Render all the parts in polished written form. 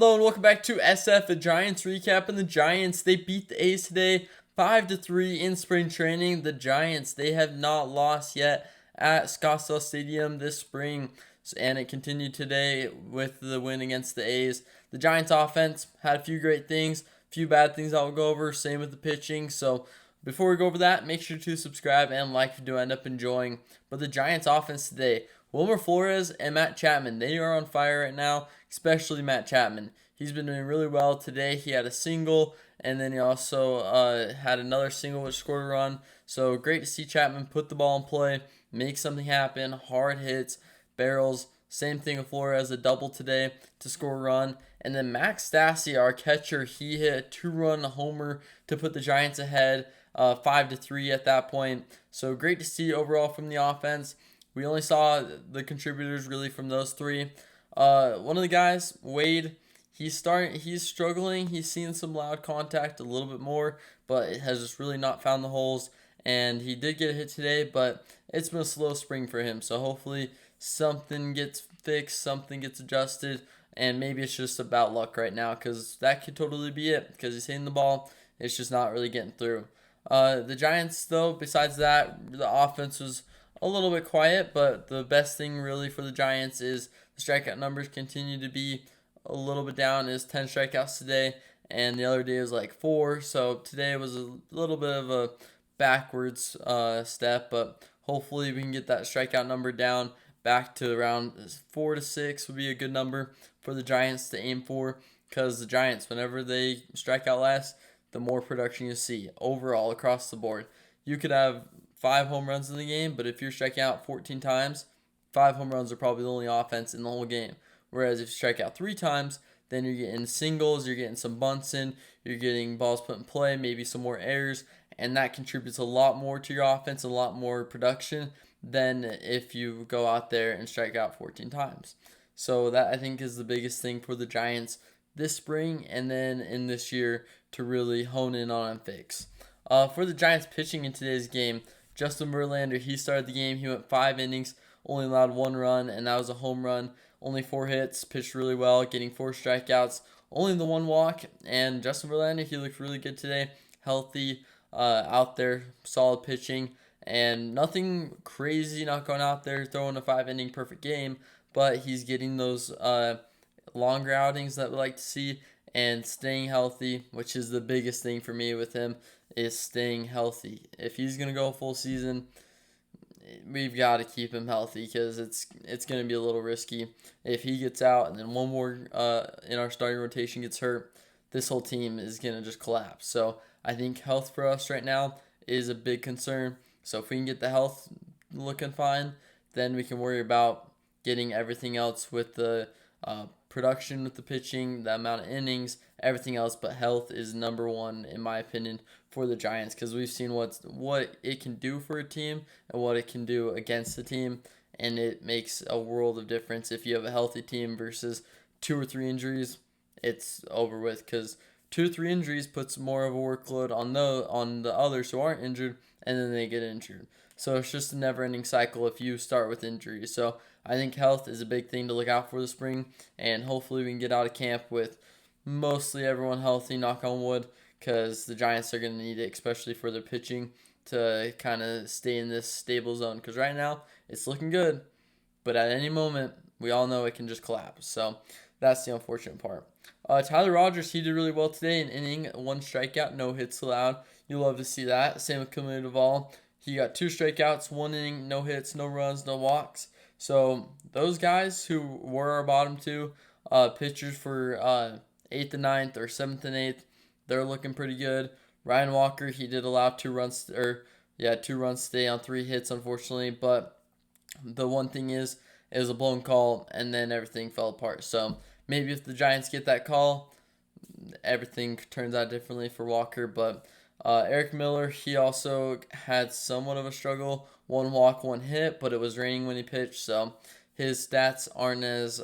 Hello and welcome back to SF, the Giants recap. And the Giants, they beat the A's today 5-3 in spring training. The Giants, they have not lost yet at Scottsdale Stadium this spring, and it continued today with the win against the A's. The Giants offense had a few great things, a few bad things I'll go over, same with the pitching. So before we go over that, make sure to subscribe and like if you do end up enjoying. But the Giants offense today, Wilmer Flores and Matt Chapman, they are on fire right now, especially Matt Chapman. He's been doing really well today. He had a single, and then he also had another single which scored a run. So great to see Chapman put the ball in play, make something happen, hard hits, barrels. Same thing with Flores, a double today to score a run. And then Max Stassi, our catcher, he hit a two-run homer to put the Giants ahead, 5-3 at that point. So great to see overall from the offense. We only saw the contributors really from those three. One of the guys, Wade, he's struggling. He's seeing some loud contact a little bit more, but it has just really not found the holes. And he did get a hit today, but it's been a slow spring for him. So hopefully something gets fixed, something gets adjusted, and maybe it's just about luck right now, because that could totally be it, because he's hitting the ball. It's just not really getting through. The Giants, though, besides that, the offense was a little bit quiet, but the best thing really for the Giants is the strikeout numbers continue to be a little bit down. Is 10 strikeouts today, and the other day was like 4. So today was a little bit of a backwards step, but hopefully we can get that strikeout number down back to around 4 to 6 would be a good number for the Giants to aim for, because the Giants, whenever they strike out less, the more production you see overall across the board. You could have 5 home runs in the game, but if you're striking out 14 times, 5 home runs are probably the only offense in the whole game. Whereas if you strike out 3 times, then you're getting singles, you're getting some bunts in, you're getting balls put in play, maybe some more errors, and that contributes a lot more to your offense, a lot more production than if you go out there and strike out 14 times. So that, I think, is the biggest thing for the Giants this spring and then in this year to really hone in on and fix. For the Giants pitching in today's game, Justin Verlander, he started the game. He went 5 innings, only allowed 1 run, and that was a home run. Only 4 hits, pitched really well, getting 4 strikeouts, only the 1 walk. And Justin Verlander, he looked really good today, healthy, out there, solid pitching, and nothing crazy, not going out there throwing a 5-inning perfect game, but he's getting those longer outings that we like to see and staying healthy, which is the biggest thing for me with him, is staying healthy. If he's going to go a full season, we've got to keep him healthy, because it's going to be a little risky. If he gets out and then one more in our starting rotation gets hurt, this whole team is going to just collapse. So I think health for us right now is a big concern. So if we can get the health looking fine, then we can worry about getting everything else with the production, with the pitching, the amount of innings, everything else. But health is number one, in my opinion, for the Giants, because we've seen what it can do for a team and what it can do against the team, and it makes a world of difference. If you have a healthy team versus 2 or 3 injuries, it's over with, because 2 or 3 injuries puts more of a workload on the others who aren't injured, and then they get injured. So it's just a never-ending cycle if you start with injuries. So I think health is a big thing to look out for this spring, and hopefully we can get out of camp with mostly everyone healthy, knock on wood, because the Giants are going to need it, especially for their pitching, to kind of stay in this stable zone, because right now it's looking good, but at any moment we all know it can just collapse. So that's the unfortunate part. Tyler Rogers, he did really well today, an inning, 1 strikeout, no hits allowed. You love to see that. Same with Camilo Duvall. He got 2 strikeouts, 1 inning, no hits, no runs, no walks. So those guys who were our bottom 2 pitchers for 8th and 9th or 7th and 8th, they're looking pretty good. Ryan Walker, he did allow 2 runs, 2 runs today on 3 hits, unfortunately. But the one thing is, it was a blown call, and then everything fell apart. So maybe if the Giants get that call, everything turns out differently for Walker. But Eric Miller, he also had somewhat of a struggle. 1 walk, 1 hit, but it was raining when he pitched, so his stats aren't as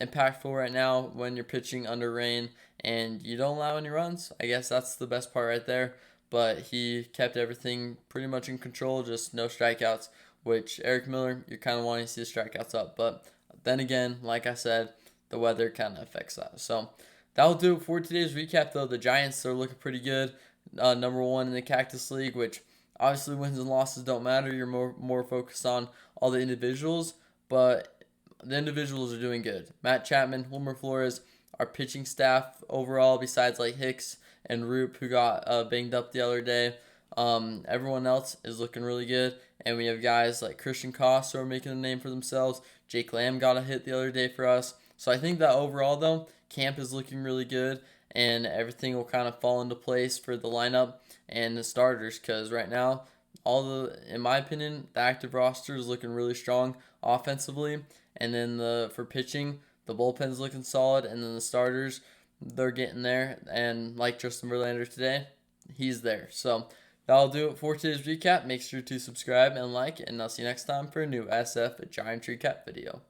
impactful right now when you're pitching under rain and you don't allow any runs. I guess that's the best part right there. But he kept everything pretty much in control, just no strikeouts, which Eric Miller, you're kind of wanting to see the strikeouts up. But then again, like I said, the weather kind of affects that. So that'll do it for today's recap, though. The Giants are looking pretty good. Number one in the Cactus League, which obviously wins and losses don't matter. You're more focused on all the individuals, but the individuals are doing good. Matt Chapman, Wilmer Flores, our pitching staff overall, besides like Hicks and Roop, who got banged up the other day. Everyone else is looking really good, and we have guys like Christian Koss who are making a name for themselves. Jake Lamb got a hit the other day for us. So I think that overall, though, camp is looking really good, and everything will kind of fall into place for the lineup and the starters. Because right now, in my opinion, the active roster is looking really strong offensively, and then for pitching, the bullpen's looking solid, and then the starters, they're getting there. And like Justin Verlander today, he's there. So that'll do it for today's recap. Make sure to subscribe and like, and I'll see you next time for a new SF Giants recap video.